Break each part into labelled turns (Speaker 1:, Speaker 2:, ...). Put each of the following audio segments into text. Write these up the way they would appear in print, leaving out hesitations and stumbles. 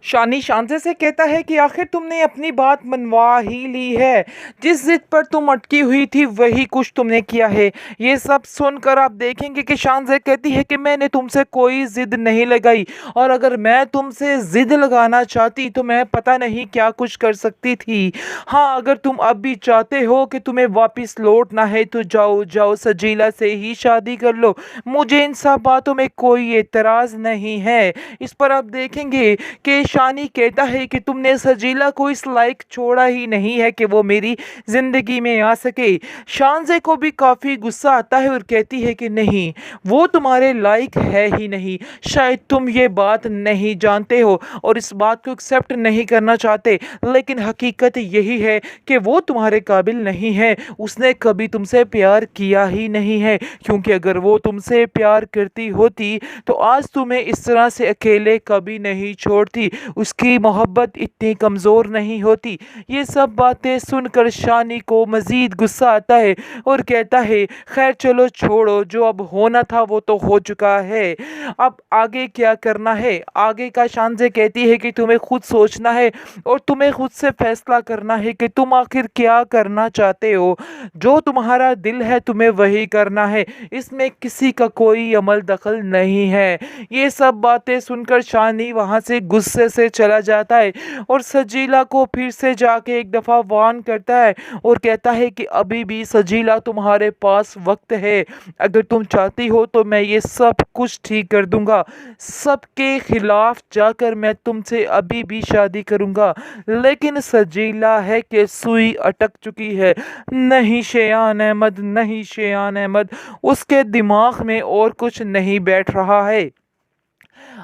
Speaker 1: शानी शांजे से कहता है कि आखिर तुमने अपनी बात मनवा ही ली है। जिस जिद पर तुम अटकी हुई थी वही कुछ तुमने किया है। ये सब सुनकर आप देखेंगे कि शांजे कहती है कि मैंने तुमसे कोई जिद नहीं लगाई, और अगर मैं तुमसे जिद लगाना चाहती तो मैं पता नहीं क्या कुछ कर सकती थी। हाँ, अगर तुम अब भी चाहते हो कि तुम्हें वापस लौटना है तो जाओ जाओ, सजीला से ही शादी कर लो। मुझे इन सब बातों में कोई एतराज़ नहीं है। इस पर आप देखेंगे कि शानी कहता है कि तुमने सजीला को इस लायक छोड़ा ही नहीं है कि वो मेरी ज़िंदगी में आ सके। शानज़े को भी काफ़ी गुस्सा आता है और कहती है कि नहीं, वो तुम्हारे लायक है ही नहीं। शायद तुम ये बात नहीं जानते हो और इस बात को एक्सेप्ट नहीं करना चाहते, लेकिन हकीकत यही है कि वो तुम्हारे काबिल नहीं है। उसने कभी तुमसे प्यार किया ही नहीं है, क्योंकि अगर वो तुमसे प्यार करती होती तो आज तुम्हें इस तरह से अकेले कभी नहीं छोड़ती। उसकी मोहब्बत इतनी कमज़ोर नहीं होती। ये सब बातें सुनकर शानी को मज़ीद गुस्सा आता है और कहता है खैर चलो छोड़ो, जो अब होना था वो तो हो चुका है, अब आगे क्या करना है। आगे का शानजे कहती है कि तुम्हें खुद सोचना है और तुम्हें खुद से फैसला करना है कि तुम आखिर क्या करना चाहते हो। जो तुम्हारा दिल है तुम्हें वही करना है, इसमें किसी का कोई अमल दखल नहीं है। ये सब बातें सुनकर शानी वहाँ से गुस्से से चला जाता है और सजीला को फिर से जाके एक दफ़ा वार्न करता है और कहता है कि अभी भी सजीला तुम्हारे पास वक्त है। अगर तुम चाहती हो तो मैं ये सब कुछ ठीक कर दूंगा। सबके खिलाफ जाकर मैं तुमसे अभी भी शादी करूंगा। लेकिन सजीला है कि सुई अटक चुकी है। नहीं शेयान अहमद, नहीं शेयान अहमद, उसके दिमाग में और कुछ नहीं बैठ रहा है।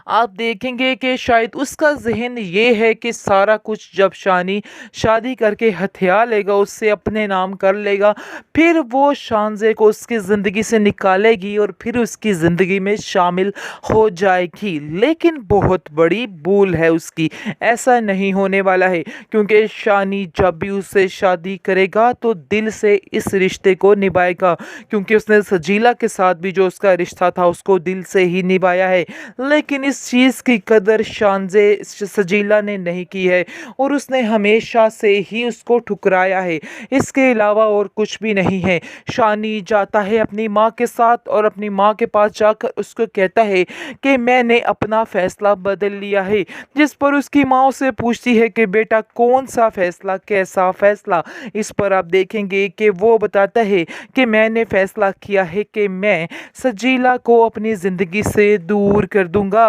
Speaker 1: आप देखेंगे कि शायद उसका जहन ये है कि सारा कुछ जब शानी शादी करके हथिया लेगा, उससे अपने नाम कर लेगा, फिर वो शानजे को उसकी ज़िंदगी से निकालेगी और फिर उसकी ज़िंदगी में शामिल हो जाएगी। लेकिन बहुत बड़ी भूल है उसकी, ऐसा नहीं होने वाला है, क्योंकि शानी जब भी उससे शादी करेगा तो दिल से इस रिश्ते को निभाएगा, क्योंकि उसने सजीला के साथ भी जो उसका रिश्ता था उसको दिल से ही निभाया है। लेकिन इस चीज़ की कदर शानजे सजीला ने नहीं की है और उसने हमेशा से ही उसको ठुकराया है। इसके अलावा और कुछ भी नहीं है। शानी जाता है अपनी माँ के साथ और अपनी माँ के पास जाकर उसको कहता है कि मैंने अपना फ़ैसला बदल लिया है। जिस पर उसकी माँ उसे पूछती है कि बेटा कौन सा फ़ैसला, कैसा फ़ैसला। इस पर आप देखेंगे कि वो बताता है कि मैंने फ़ैसला किया है कि मैं सजीला को अपनी ज़िंदगी से दूर कर दूंगा।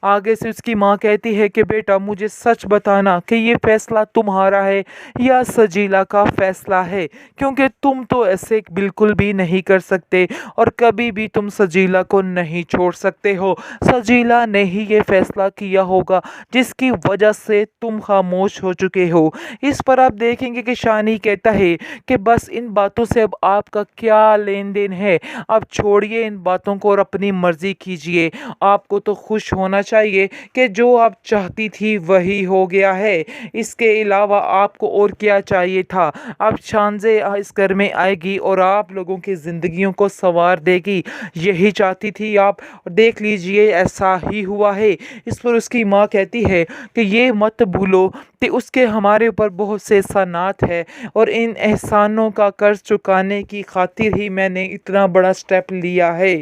Speaker 1: आगे से उसकी माँ कहती है कि बेटा मुझे सच बताना कि ये फैसला तुम्हारा है या सजीला का फैसला है, क्योंकि तुम तो ऐसे बिल्कुल भी नहीं कर सकते और कभी भी तुम सजीला को नहीं छोड़ सकते हो। सजीला ने ही ये फैसला किया होगा जिसकी वजह से तुम खामोश हो चुके हो। इस पर आप देखेंगे कि शानी कहता है कि बस इन बातों से अब आपका क्या लेन देन है, अब छोड़िए इन बातों को और अपनी मर्जी कीजिए। आपको तो खुश होना चाहिए कि जो आप चाहती थी वही हो गया है। इसके अलावा आपको और क्या चाहिए था। अब शानजे इस घर में आएगी और आप लोगों की ज़िंदगियों को संवार देगी, यही चाहती थी आप, देख लीजिए ऐसा ही हुआ है। इस पर उसकी माँ कहती है कि ये मत भूलो कि उसके हमारे ऊपर बहुत से एहसानात है और इन एहसानों का कर्ज चुकाने की खातिर ही मैंने इतना बड़ा स्टेप लिया है,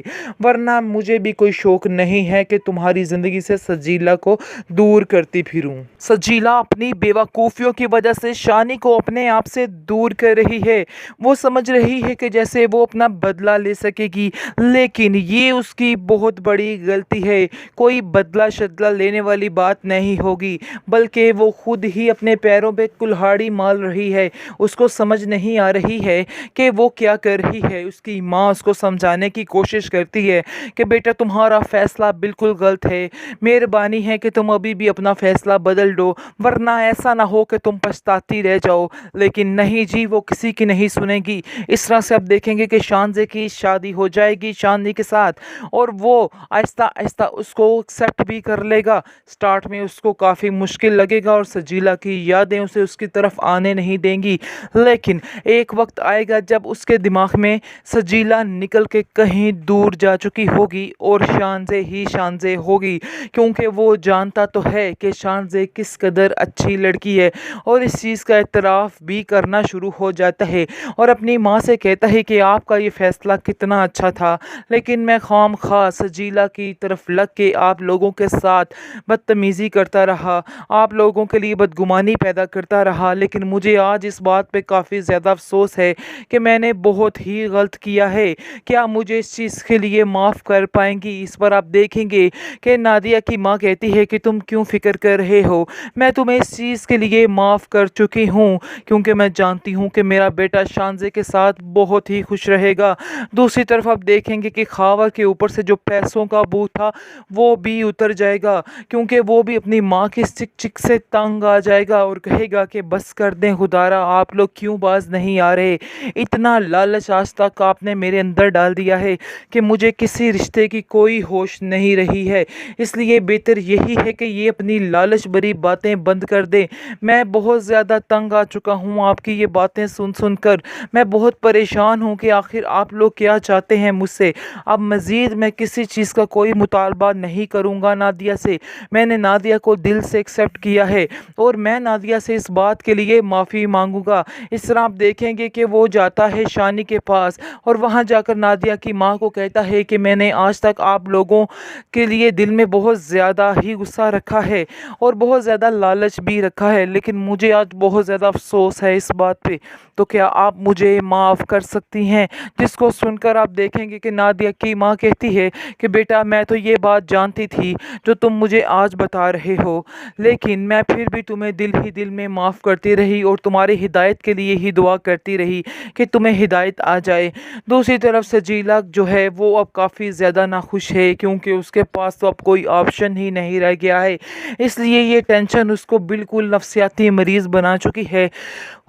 Speaker 1: वरना मुझे भी कोई शौक नहीं है कि तुम्हारी ज़िंदगी से सजीला को दूर करती फिरूं। सजीला अपनी बेवकूफ़ियों की वजह से शानी को अपने आप से दूर कर रही है। वो समझ रही है कि जैसे वो अपना बदला ले सकेगी, लेकिन ये उसकी बहुत बड़ी गलती है। कोई बदला शदला लेने वाली बात नहीं होगी, बल्कि वो खुद ही अपने पैरों पे कुल्हाड़ी मार रही है। उसको समझ नहीं आ रही है कि वो क्या कर रही है। उसकी माँ उसको समझाने की कोशिश करती है कि बेटा तुम्हारा फ़ैसला बिल्कुल गलत है, मेहरबानी है कि तुम अभी भी अपना फ़ैसला बदल दो, वरना ऐसा ना हो कि तुम पछताती रह जाओ। लेकिन नहीं जी, वो किसी की नहीं सुनेगी। इस तरह से आप देखेंगे कि शानजे की शादी हो जाएगी शानी के साथ और वो आहिस्ता आहिस्ता उसको एक्सेप्ट भी कर लेगा। स्टार्ट में उसको काफ़ी मुश्किल लगेगा और सजीला की यादें उसे उसकी तरफ आने नहीं देंगी, लेकिन एक वक्त आएगा जब उसके दिमाग में सजीला निकल के कहीं दूर जा चुकी होगी और शानजे ही शानजे शानज़े होगी, क्योंकि वो जानता तो है कि शानज़े किस कदर अच्छी लड़की है और इस चीज़ का एतराफ़ भी करना शुरू हो जाता है और अपनी माँ से कहता है कि आपका ये फ़ैसला कितना अच्छा था, लेकिन मैं खामख़ा सजीला की तरफ लग के आप लोगों के साथ बदतमीज़ी करता रहा, आप लोगों के लिए बदगुमानी पैदा करता रहा। लेकिन मुझे आज इस बात पे काफ़ी ज़्यादा अफ़सोस है कि मैंने बहुत ही गलत किया है। क्या मुझे इस चीज़ के लिए माफ़ कर पाएंगी? इस पर आप देखेंगे कि नादिया की माँ कहती है कि तुम क्यों फ़िक्र कर रहे हो, मैं तुम्हें इस चीज़ के लिए माफ़ कर चुकी हूँ, क्योंकि मैं जानती हूँ कि मेरा बेटा शानज़े के साथ बहुत ही खुश रहेगा। दूसरी तरफ आप देखेंगे कि खावर के ऊपर से जो पैसों का बोझ था वो भी उतर जाएगा, क्योंकि वो भी अपनी माँ की चिक चिक से तंग आ जाएगा और कहेगा कि बस कर दें खुदारा, आप लोग क्यों बाज नहीं आ रहे। इतना लालच आज तक आपने मेरे अंदर डाल दिया है कि मुझे किसी रिश्ते की कोई होश नहीं रही है। इसलिए बेहतर यही है कि ये अपनी लालच भरी बातें बंद कर दें। मैं बहुत ज़्यादा तंग आ चुका हूँ आपकी ये बातें सुन सुन कर। मैं बहुत परेशान हूँ कि आखिर आप लोग क्या चाहते हैं मुझसे। अब मज़ीद मैं किसी चीज़ का कोई मुतालबा नहीं करूँगा नादिया से। मैंने नादिया को दिल से एक्सेप्ट किया है और मैं नादिया से इस बात के लिए माफ़ी मांगूंगा। इस तरह आप देखेंगे कि वो जाता है शानी के पास और वहाँ जाकर नादिया की माँ को कहता है कि मैंने आज तक आप लोगों के लिए दिल में बहुत ज़्यादा ही गुस्सा रखा है और बहुत ज़्यादा लालच भी रखा है, लेकिन मुझे आज बहुत ज़्यादा अफसोस है इस बात पे। तो क्या आप मुझे माफ़ कर सकती हैं? जिसको सुनकर आप देखेंगे कि नादिया की माँ कहती है कि बेटा मैं तो ये बात जानती थी जो तुम मुझे आज बता रहे हो, लेकिन मैं फिर भी तुम्हें दिल ही दिल में माफ़ करती रही और तुम्हारी हिदायत के लिए ही दुआ करती रही कि तुम्हें हिदायत आ जाए। दूसरी तरफ सजीला जो है वो अब काफ़ी ज़्यादा नाखुश है, क्योंकि उसके पास तो अब कोई ऑप्शन ही नहीं रह गया है। इसलिए ये टेंशन उसको बिल्कुल नफसियाती मरीज़ बना चुकी है।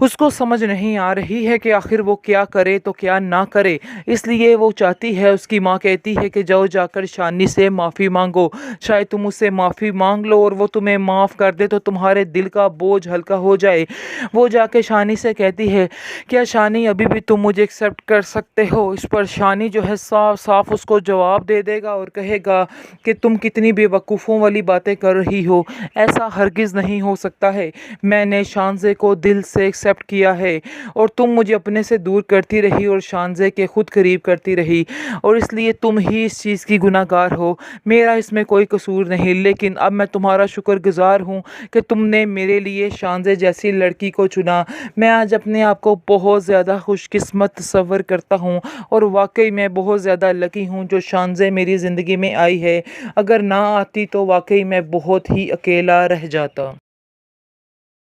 Speaker 1: उसको समझ नहीं आ रही है कि आखिर वो क्या करे तो क्या ना करे। इसलिए वो चाहती है, उसकी माँ कहती है कि जाओ जाकर शानी से माफ़ी मांगो, शायद तुम उससे माफ़ी मांग लो और वो तुम्हें माफ़ कर दे तो तुम्हारे दिल का बोझ हल्का हो जाए। वो जाके शानी से कहती है, क्या शानी अभी भी तुम मुझे एक्सेप्ट कर सकते हो? इस पर शानी जो है साफ साफ उसको जवाब दे देगा और कहेगा कि तुम कितनी बेवकूफ़ों वाली बातें कर रही हो, ऐसा हरगिज़ नहीं हो सकता है। मैंने शानज़े को दिल से एक्सेप्ट किया है और तुम मुझे अपने से दूर करती रही और शानज़े के खुद करीब करती रही, और इसलिए तुम ही इस चीज़ की गुनाहगार हो, मेरा इसमें कोई कसूर नहीं। लेकिन अब मैं तुम्हारा शुक्रगुज़ार हूँ कि तुमने मेरे लिए शानज़े जैसी लड़की को चुना। मैं आज अपने आप को बहुत ज़्यादा खुशकिस्मत तस्वर करता हूँ और वाकई मैं बहुत ज़्यादा लकी हूँ जो शानज़े मेरी ज़िंदगी में आई है। अगर ना आती तो वाकई मैं बहुत ही अकेला रह जाता।